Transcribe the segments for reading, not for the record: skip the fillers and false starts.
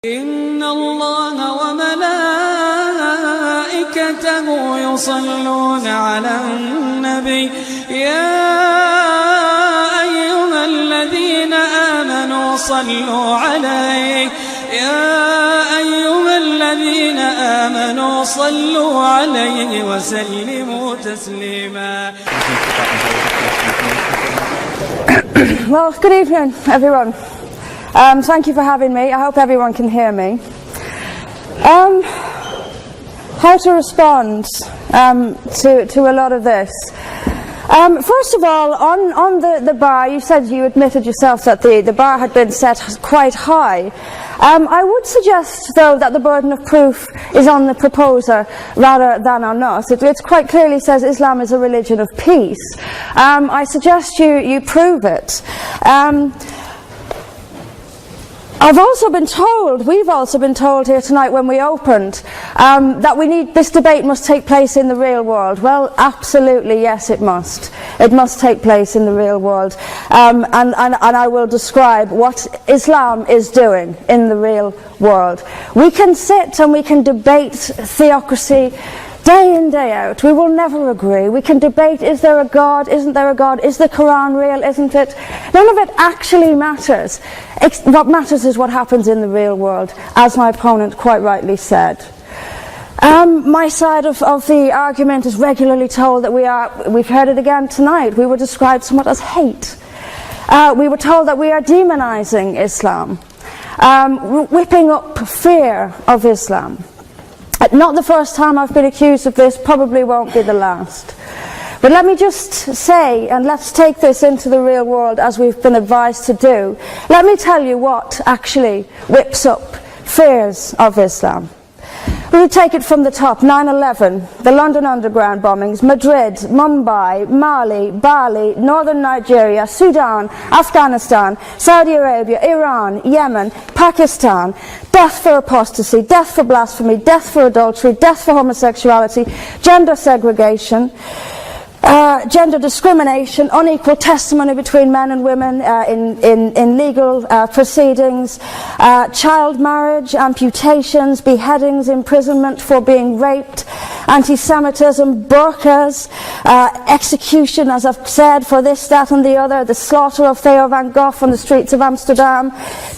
إن الله وملائكته يصلون على النبي يا أيها الذين آمنوا صلوا عليه وسلموا تسليما. Well, good evening, everyone. Thank you for having me. I hope everyone can hear me. How to respond to a lot of this. First of all, on the bar, you said you admitted yourself that the bar had been set quite high. I would suggest, though, that the burden of proof is on the proposer rather than on us. It quite clearly says Islam is a religion of peace. I suggest you prove it. We've also been told here tonight when we opened that this debate must take place in the real world. Well, absolutely, yes, it must. It must take place in the real world. And I will describe what Islam is doing in the real world. We can sit and we can debate theocracy day in, day out. We will never agree. We can debate, is there a God, isn't there a God, is the Quran real, isn't it? None of it actually matters. What matters is what happens in the real world, as my opponent quite rightly said. My side of the argument is regularly told that we've heard it again tonight, we were described somewhat as hate. We were told that we are demonizing Islam, whipping up fear of Islam. Not the first time I've been accused of this, probably won't be the last. But let me just say, and let's take this into the real world as we've been advised to do. Let me tell you what actually whips up fears of Islam. We take it from the top. 9/11, the London Underground bombings, Madrid, Mumbai, Mali, Bali, northern Nigeria, Sudan, Afghanistan, Saudi Arabia, Iran, Yemen, Pakistan, death for apostasy, death for blasphemy, death for adultery, death for homosexuality, gender segregation, gender discrimination, unequal testimony between men and women in legal proceedings, child marriage, amputations, beheadings, imprisonment for being raped, anti-Semitism, burqas, execution, as I've said, for this, that and the other, the slaughter of Theo van Gogh on the streets of Amsterdam,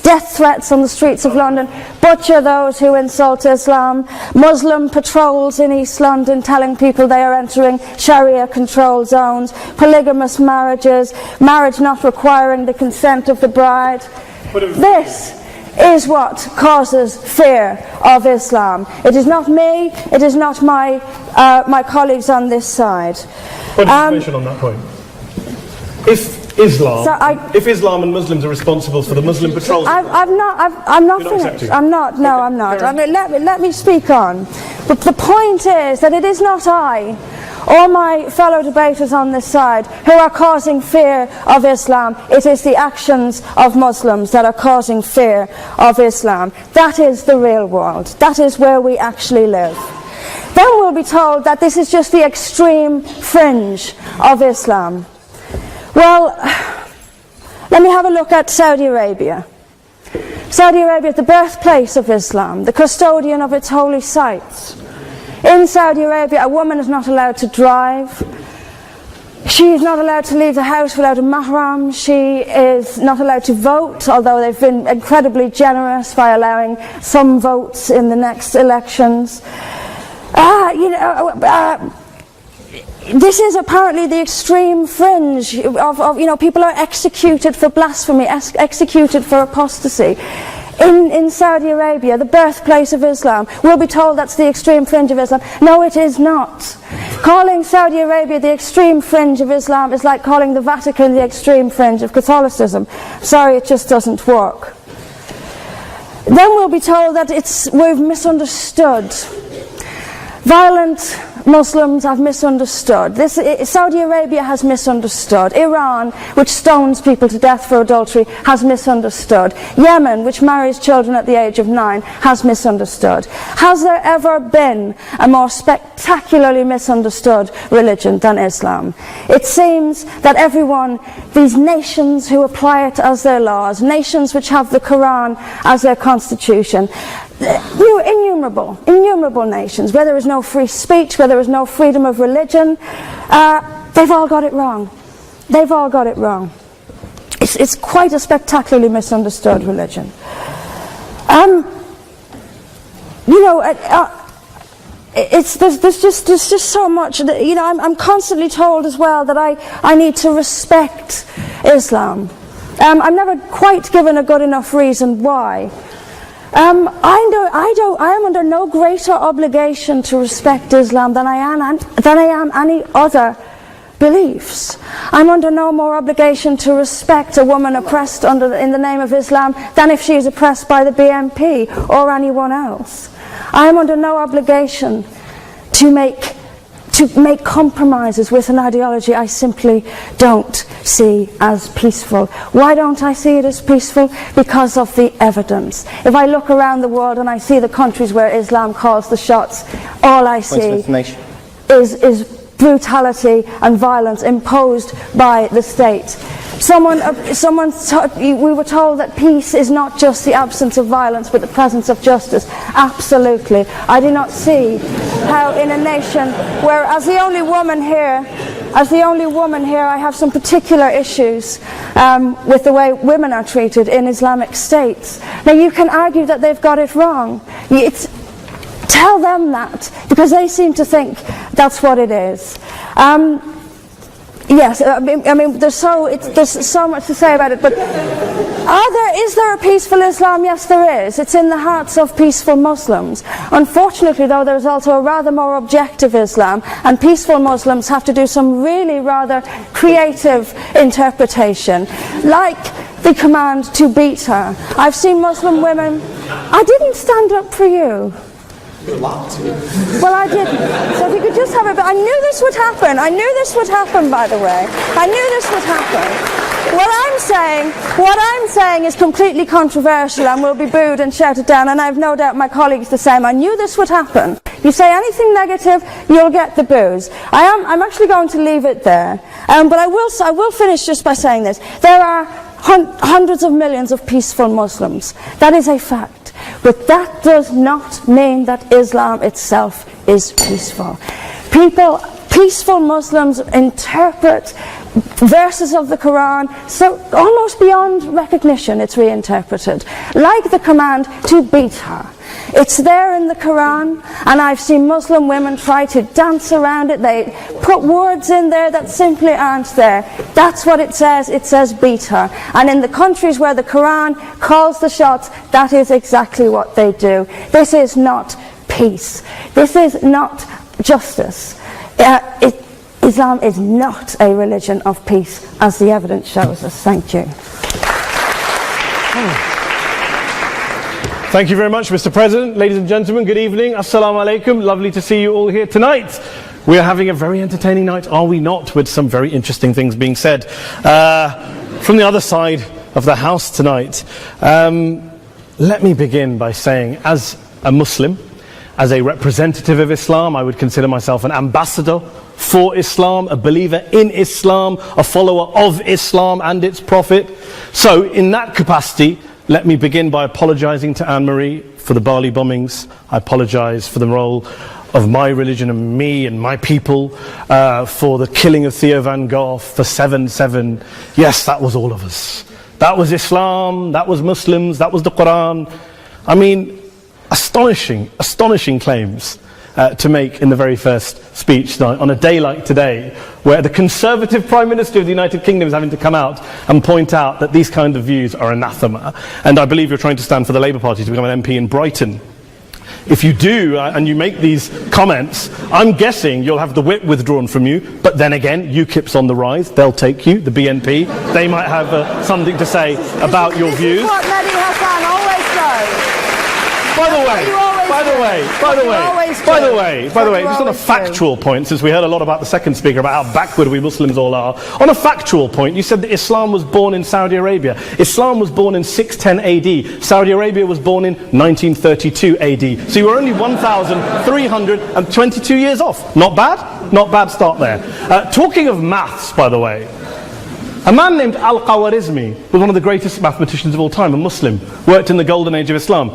death threats on the streets of London, butcher those who insult Islam, Muslim patrols in East London telling people they are entering Sharia control zones, polygamous marriages, marriage not requiring the consent of the bride. This is what causes fear of Islam. It is not me, it is not my colleagues on this side. What information on that point? If Islam and Muslims are responsible for the Muslim patrols, I'm not finished. I'm not. I mean, let me speak on. But the point is that it is not I or my fellow debaters on this side who are causing fear of Islam. It is the actions of Muslims that are causing fear of Islam. That is the real world. That is where we actually live. Then we'll be told that this is just the extreme fringe of Islam. Well, let me have a look at Saudi Arabia. Saudi Arabia is the birthplace of Islam, the custodian of its holy sites. In Saudi Arabia, a woman is not allowed to drive. She is not allowed to leave the house without a mahram. She is not allowed to vote, although they've been incredibly generous by allowing some votes in the next elections. This is apparently the extreme fringe of people are executed for blasphemy, executed for apostasy. In Saudi Arabia, the birthplace of Islam, we'll be told that's the extreme fringe of Islam. No, it is not. Calling Saudi Arabia the extreme fringe of Islam is like calling the Vatican the extreme fringe of Catholicism. Sorry, it just doesn't work. Then we'll be told that we've misunderstood. Violent Muslims have misunderstood. Saudi Arabia has misunderstood. Iran, which stones people to death for adultery, has misunderstood. Yemen, which marries children at the age of 9, has misunderstood. Has there ever been a more spectacularly misunderstood religion than Islam? It seems that everyone, these nations who apply it as their laws, nations which have the Quran as their constitution, innumerable nations, where there is no free speech, where there is no freedom of religion, they've all got it wrong. They've all got it wrong. It's quite a spectacularly misunderstood religion. There's just so much. I'm constantly told as well that I need to respect Islam. I'm never quite given a good enough reason why. I am under no greater obligation to respect Islam than I am any other beliefs. I'm under no more obligation to respect a woman oppressed in the name of Islam than if she is oppressed by the BNP or anyone else. I am under no obligation to make compromises with an ideology I simply don't see as peaceful. Why don't I see it as peaceful? Because of the evidence. If I look around the world and I see the countries where Islam calls the shots, all I see is brutality and violence imposed by the state. We were told that peace is not just the absence of violence but the presence of justice. Absolutely. I do not see how in a nation where, as the only woman here, I have some particular issues with the way women are treated in Islamic states. Now you can argue that they've got it wrong. Tell them that, because they seem to think that's what it is. Yes, I mean, there's so much to say about it, but is there a peaceful Islam? Yes, there is. It's in the hearts of peaceful Muslims. Unfortunately, though, there's also a rather more objective Islam, and peaceful Muslims have to do some really rather creative interpretation, like the command to beat her. I've seen Muslim women. I didn't stand up for you. Well, I didn't. So if you could just have it. But I knew this would happen. By the way. I knew this would happen. What I'm saying is completely controversial and will be booed and shouted down, and I have no doubt my colleagues the same. I knew this would happen. You say anything negative, you'll get the boos. I'm actually going to leave it there. But I will finish just by saying this. There are hundreds of millions of peaceful Muslims. That is a fact. But that does not mean that Islam itself is peaceful. Peaceful Muslims interpret verses of the Quran so almost beyond recognition it's reinterpreted. Like the command to beat her. It's there in the Quran, and I've seen Muslim women try to dance around it. They put words in there that simply aren't there. That's what it says. It says beat her. And in the countries where the Quran calls the shots, that is exactly what they do. This is not peace. This is not justice. Islam is not a religion of peace, as the evidence shows us. Thank you. Thank you very much, Mr. President. Ladies and gentlemen, good evening. Assalamu alaikum. Lovely to see you all here tonight. We are having a very entertaining night, are we not? With some very interesting things being said from the other side of the house tonight. Let me begin by saying, as a Muslim, as a representative of Islam, I would consider myself an ambassador for Islam, a believer in Islam, a follower of Islam and its Prophet. So in that capacity, let me begin by apologising to Anne-Marie for the Bali bombings. I apologise for the role of my religion and me and my people, for the killing of Theo van Gogh, for 7/7. Yes, that was all of us. That was Islam, that was Muslims, that was the Quran. I mean, astonishing claims to make in the very first speech tonight, on a day like today, where the Conservative Prime Minister of the United Kingdom is having to come out and point out that these kind of views are anathema. And I believe you're trying to stand for the Labour Party to become an MP in Brighton. If you do, and you make these comments, I'm guessing you'll have the whip withdrawn from you. But then again, UKIP's on the rise. They'll take you, the BNP. They might have something to say about your views. This is what Mehdi Hassan always does. By the way, just on a factual point, since we heard a lot about the second speaker, about how backward we Muslims all are, on a factual point, you said that Islam was born in Saudi Arabia. Islam was born in 610 AD. Saudi Arabia was born in 1932 AD. So you were only 1,322 years off. Not bad? Not bad start there. Talking of maths, by the way, a man named Al-Khawarizmi was one of the greatest mathematicians of all time, a Muslim, worked in the golden age of Islam.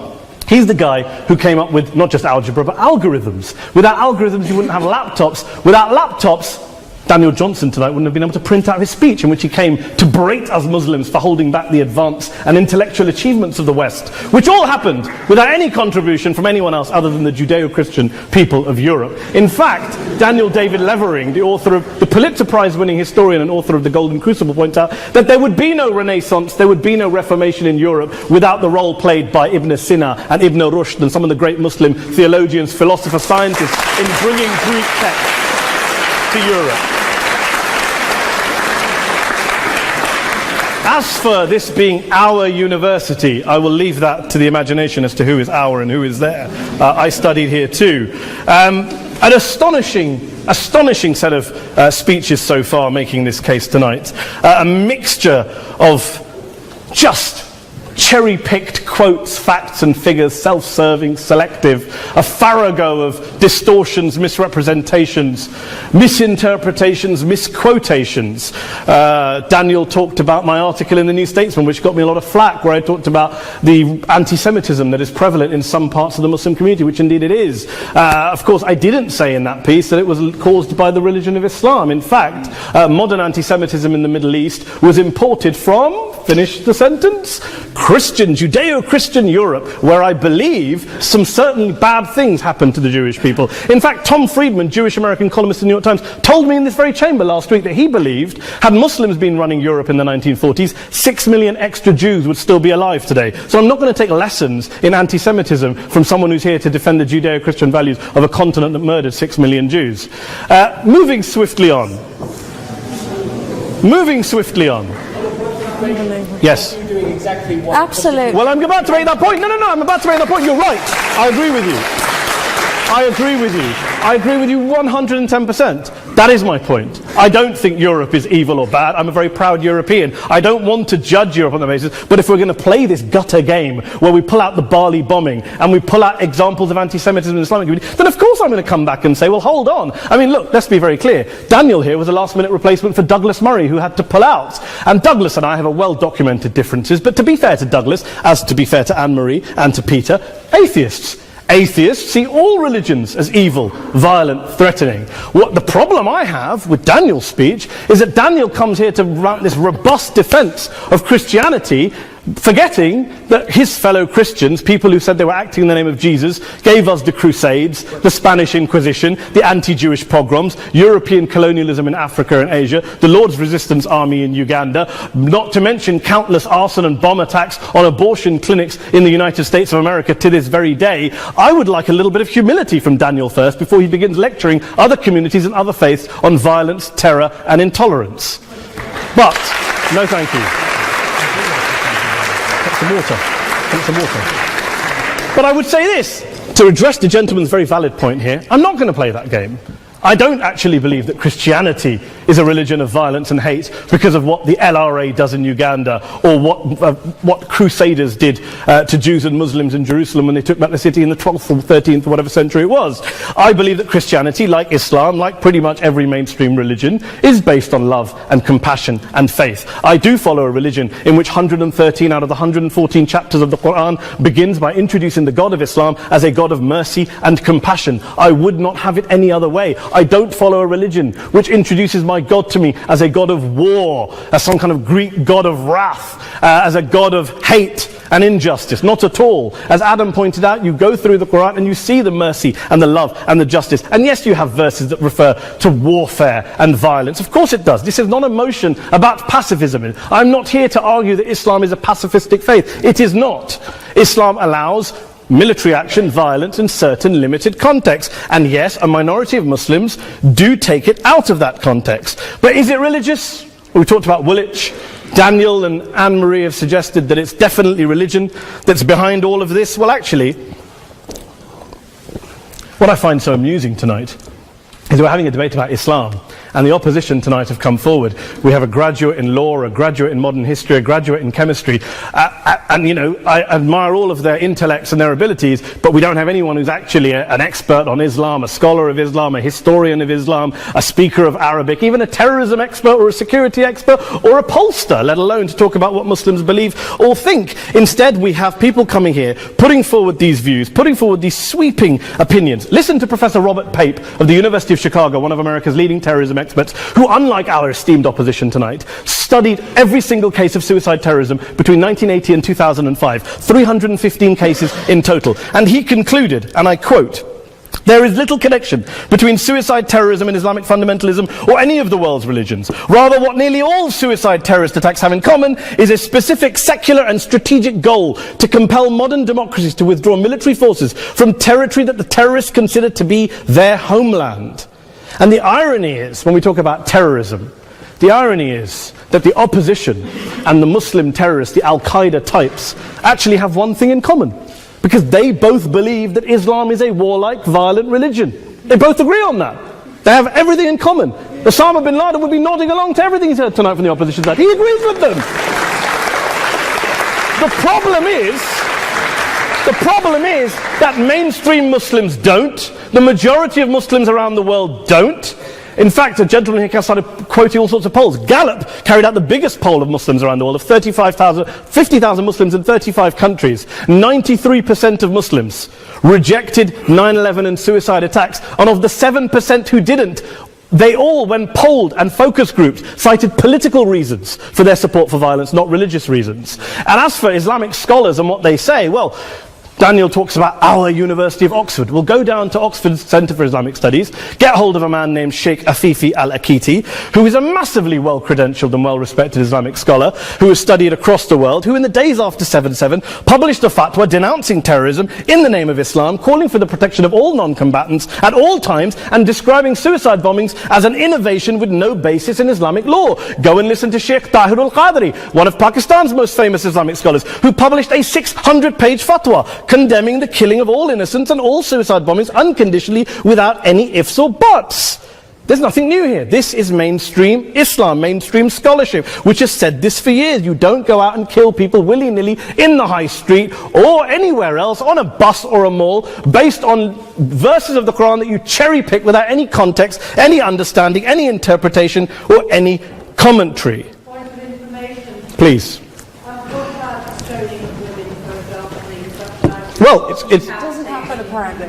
He's the guy who came up with not just algebra, but algorithms. Without algorithms, you wouldn't have laptops. Without laptops, Daniel Johnson tonight wouldn't have been able to print out his speech in which he came to berate us Muslims for holding back the advance and intellectual achievements of the West, which all happened without any contribution from anyone else other than the Judeo-Christian people of Europe. In fact, Daniel David Levering, the author of the Pulitzer Prize-winning historian and author of The Golden Crucible, points out that there would be no Renaissance, there would be no Reformation in Europe without the role played by Ibn Sina and Ibn Rushd and some of the great Muslim theologians, philosophers, scientists in bringing Greek texts to Europe. As for this being our university, I will leave that to the imagination as to who is our and who is there. I studied here too. An astonishing set of speeches so far making this case tonight. A mixture of just cherry-picked quotes, facts and figures, self-serving, selective, a farrago of distortions, misrepresentations, misinterpretations, misquotations. Daniel talked about my article in the New Statesman, which got me a lot of flack, where I talked about the anti-Semitism that is prevalent in some parts of the Muslim community, which indeed it is. Of course, I didn't say in that piece that it was caused by the religion of Islam. In fact, modern anti-Semitism in the Middle East was imported from, finish the sentence, Christian, Judeo-Christian Europe, where I believe some certainly bad things happened to the Jewish people. In fact, Tom Friedman, Jewish-American columnist in the New York Times, told me in this very chamber last week that he believed, had Muslims been running Europe in the 1940s, 6 million extra Jews would still be alive today. So I'm not going to take lessons in anti-Semitism from someone who's here to defend the Judeo-Christian values of a continent that murdered 6 million Jews. Moving swiftly on. Yes. Absolutely. Well, I'm about to make that point. No, I'm about to make that point. You're right. I agree with you. I agree with you 110%. That is my point. I don't think Europe is evil or bad. I'm a very proud European. I don't want to judge Europe on that basis, but if we're going to play this gutter game where we pull out the Bali bombing and we pull out examples of anti-Semitism in the Islamic community, then of course I'm going to come back and say, well, hold on. I mean, look, let's be very clear. Daniel here was a last-minute replacement for Douglas Murray, who had to pull out. And Douglas and I have a well-documented differences, but to be fair to Douglas, as to be fair to Anne-Marie and to Peter, atheists. Atheists see all religions as evil, violent, threatening. What the problem I have with Daniel's speech is that Daniel comes here to run this robust defense of Christianity, forgetting that his fellow Christians, people who said they were acting in the name of Jesus, gave us the Crusades, the Spanish Inquisition, the anti-Jewish pogroms, European colonialism in Africa and Asia, the Lord's Resistance Army in Uganda, not to mention countless arson and bomb attacks on abortion clinics in the United States of America to this very day. I would like a little bit of humility from Daniel first before he begins lecturing other communities and other faiths on violence, terror and intolerance. But, no thank you. Some water. But I would say this, to address the gentleman's very valid point here, I'm not going to play that game. I don't actually believe that Christianity is a religion of violence and hate because of what the LRA does in Uganda or what Crusaders did to Jews and Muslims in Jerusalem when they took back the city in the 12th or 13th or whatever century it was. I believe that Christianity, like Islam, like pretty much every mainstream religion, is based on love and compassion and faith. I do follow a religion in which 113 out of the 114 chapters of the Quran begins by introducing the God of Islam as a God of mercy and compassion. I would not have it any other way. I don't follow a religion which introduces my God to me as a God of war, as some kind of Greek God of wrath, as a God of hate and injustice. Not at all. As Adam pointed out, you go through the Quran and you see the mercy and the love and the justice. And yes, you have verses that refer to warfare and violence. Of course it does. This is not a motion about pacifism. I'm not here to argue that Islam is a pacifistic faith. It is not. Islam allows military action, violence in certain limited contexts. And yes, a minority of Muslims do take it out of that context. But is it religious? We talked about Woolwich. Daniel and Anne-Marie have suggested that it's definitely religion that's behind all of this. Well, actually, What I find so amusing tonight is we're having a debate about Islam, and the opposition tonight have come forward. We have a graduate in law, a graduate in modern history, a graduate in chemistry, and you know, I admire all of their intellects and their abilities, but we don't have anyone who's actually an expert on Islam, a scholar of Islam, a historian of Islam, a speaker of Arabic, even a terrorism expert or a security expert or a pollster, let alone to talk about what Muslims believe or think. Instead, we have people coming here, putting forward these views, putting forward these sweeping opinions. Listen to Professor Robert Pape of the University of Chicago, one of America's leading terrorism experts, who, unlike our esteemed opposition tonight, studied every single case of suicide terrorism between 1980 and 2005, 315 cases in total. And he concluded, and I quote, "There is little connection between suicide terrorism and Islamic fundamentalism or any of the world's religions. Rather, what nearly all suicide terrorist attacks have in common is a specific secular and strategic goal to compel modern democracies to withdraw military forces from territory that the terrorists consider to be their homeland." And the irony is, when we talk about terrorism, the irony is that the opposition and the Muslim terrorists, the Al-Qaeda types, actually have one thing in common. Because they both believe that Islam is a warlike, violent religion. They both agree on that. They have everything in common. Osama bin Laden would be nodding along to everything he's heard tonight from the opposition side. He agrees with them. The problem is that mainstream Muslims don't. The majority of Muslims around the world don't. In fact, a gentleman here started quoting all sorts of polls. Gallup carried out the biggest poll of Muslims around the world, of 50,000 Muslims in 35 countries. 93% of Muslims rejected 9/11 and suicide attacks, and of the 7% who didn't, they all, when polled and focus groups, cited political reasons for their support for violence, not religious reasons. And as for Islamic scholars and what they say, well, Daniel talks about our University of Oxford. We'll go down to Oxford Centre for Islamic Studies, get hold of a man named Sheikh Afifi al-Akiti, who is a massively well-credentialed and well-respected Islamic scholar, who has studied across the world, who in the days after 7/7 published a fatwa denouncing terrorism in the name of Islam, calling for the protection of all non-combatants at all times, and describing suicide bombings as an innovation with no basis in Islamic law. Go and listen to Sheikh Tahir al-Qadri, one of Pakistan's most famous Islamic scholars, who published a 600-page fatwa condemning the killing of all innocents and all suicide bombings unconditionally without any ifs or buts. There's nothing new here. This is mainstream Islam, mainstream scholarship, which has said this for years. You don't go out and kill people willy-nilly in the high street or anywhere else, on a bus or a mall, based on verses of the Quran that you cherry-pick without any context, any understanding, any interpretation, or any commentary. Point of information. Please. Well, it doesn't happen apparently.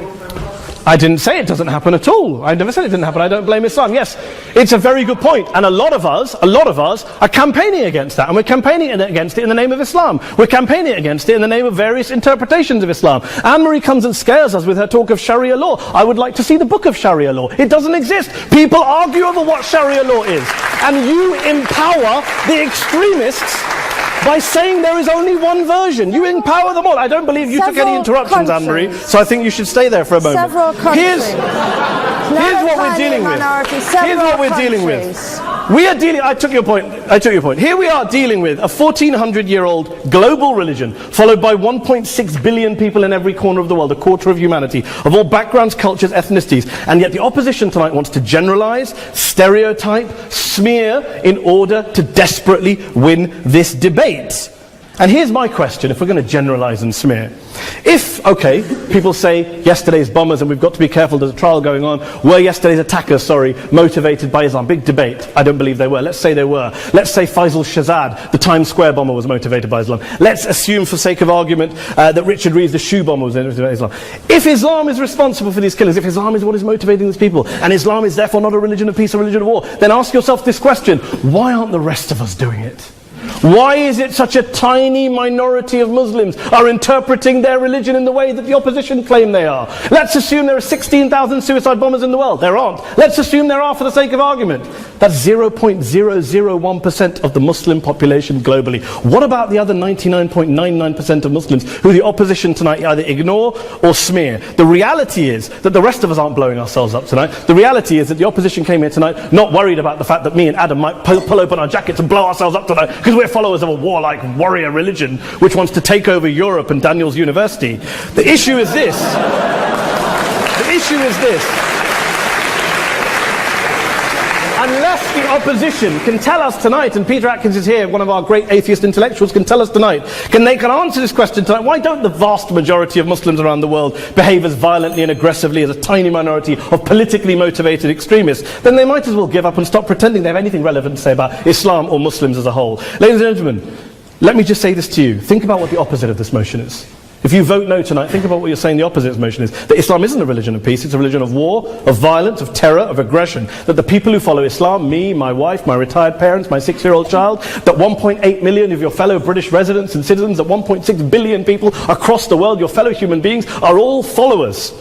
I didn't say it doesn't happen at all. I never said it didn't happen. I don't blame Islam. Yes, it's a very good point. And a lot of us are campaigning against that. And we're campaigning against it in the name of Islam. We're campaigning against it in the name of various interpretations of Islam. Anne-Marie comes and scares us with her talk of Sharia law. I would like to see the book of Sharia law. It doesn't exist. People argue over what Sharia law is. And you empower the extremists by saying there is only one version. You empower them all. I don't believe you took any interruptions, Anne-Marie, so I think you should stay there for a moment. Several countries. Here's what we're dealing with. Here's what we're dealing with. We are dealing, I took your point. Here we are dealing with a 1400-year-old global religion, followed by 1.6 billion people in every corner of the world, a quarter of humanity, of all backgrounds, cultures, ethnicities. And yet the opposition tonight wants to generalize, stereotype, smear, in order to desperately win this debate. And here's my question, if we're going to generalize and smear. If, okay, people say yesterday's bombers, and we've got to be careful, there's a trial going on, were yesterday's attackers, motivated by Islam? Big debate. I don't believe they were. Let's say they were. Let's say Faisal Shahzad, the Times Square bomber, was motivated by Islam. Let's assume, for sake of argument, that Richard Reeves, the shoe bomber, was motivated by Islam. If Islam is responsible for these killings, if Islam is what is motivating these people, and Islam is therefore not a religion of peace, a religion of war, then ask yourself this question: why aren't the rest of us doing it? Why is it such a tiny minority of Muslims are interpreting their religion in the way that the opposition claim they are? Let's assume there are 16,000 suicide bombers in the world. There aren't. Let's assume there are for the sake of argument. That's 0.001% of the Muslim population globally. What about the other 99.99% of Muslims who the opposition tonight either ignore or smear? The reality is that the rest of us aren't blowing ourselves up tonight. The reality is that the opposition came here tonight not worried about the fact that me and Adam might pull open our jackets and blow ourselves up tonight because we're followers of a warlike warrior religion which wants to take over Europe and Daniel's university. The issue is this. The issue is this. Unless the opposition can tell us tonight, and Peter Atkins is here, one of our great atheist intellectuals, can tell us tonight, can answer this question tonight, why don't the vast majority of Muslims around the world behave as violently and aggressively as a tiny minority of politically motivated extremists? Then they might as well give up and stop pretending they have anything relevant to say about Islam or Muslims as a whole. Ladies and gentlemen, let me just say this to you. Think about what the opposite of this motion is. If you vote no tonight, think about what you're saying the opposite of this motion is. That Islam isn't a religion of peace, it's a religion of war, of violence, of terror, of aggression. That the people who follow Islam, me, my wife, my retired parents, my 6-year-old child, that 1.8 million of your fellow British residents and citizens, that 1.6 billion people across the world, your fellow human beings, are all followers,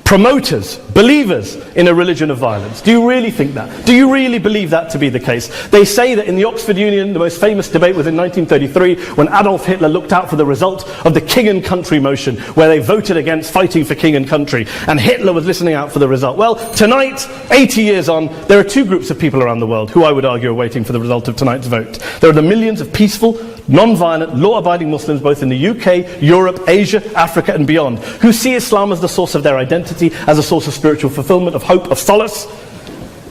promoters, believers in a religion of violence. Do you really think that? Do you really believe that to be the case? They say that in the Oxford Union, the most famous debate was in 1933, when Adolf Hitler looked out for the result of the King and Country motion, where they voted against fighting for king and country, and Hitler was listening out for the result. Well, tonight, 80 years on, there are two groups of people around the world who I would argue are waiting for the result of tonight's vote. There are the millions of peaceful, non-violent, law-abiding Muslims both in the UK, Europe, Asia, Africa and beyond, who see Islam as the source of their identity, as a source of spiritual fulfillment, of hope, of solace.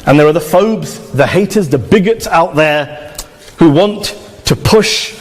And there are the phobes, the haters, the bigots out there who want to push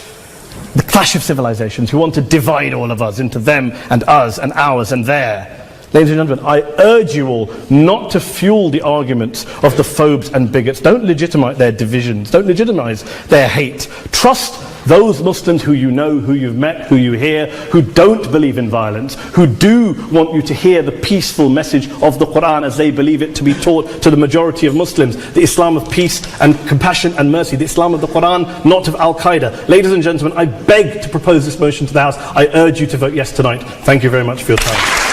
the clash of civilizations, who want to divide all of us into them and us and ours and their. Ladies and gentlemen, I urge you all not to fuel the arguments of the phobes and bigots. Don't legitimize their divisions. Don't legitimize their hate. Trust those Muslims who you know, who you've met, who you hear, who don't believe in violence, who do want you to hear the peaceful message of the Quran as they believe it to be taught to the majority of Muslims, the Islam of peace and compassion and mercy, the Islam of the Quran, not of Al-Qaeda. Ladies and gentlemen, I beg to propose this motion to the House. I urge you to vote yes tonight. Thank you very much for your time.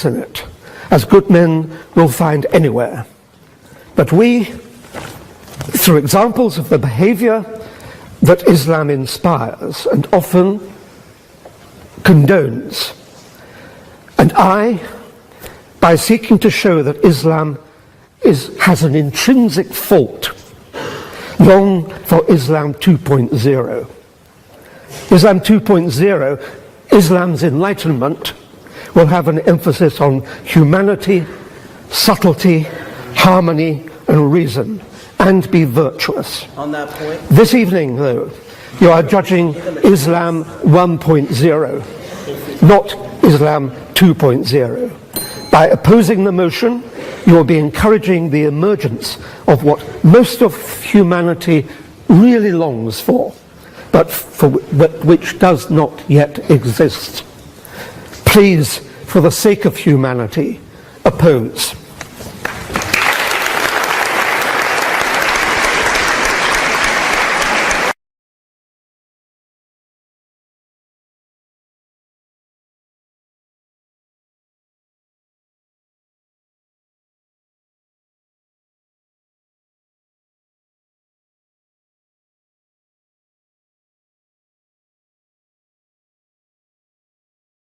In it, as good men will find anywhere. But we, through examples of the behavior that Islam inspires and often condones, and by seeking to show that Islam has an intrinsic fault, long for Islam 2.0. Islam 2.0, Islam's enlightenment, will have an emphasis on humanity, subtlety, harmony and reason, and be virtuous. On that point, this evening, though, you are judging Islam 1.0, not Islam 2.0. By opposing the motion, you will be encouraging the emergence of what most of humanity really longs for, but which does not yet exist. Please, for the sake of humanity, oppose.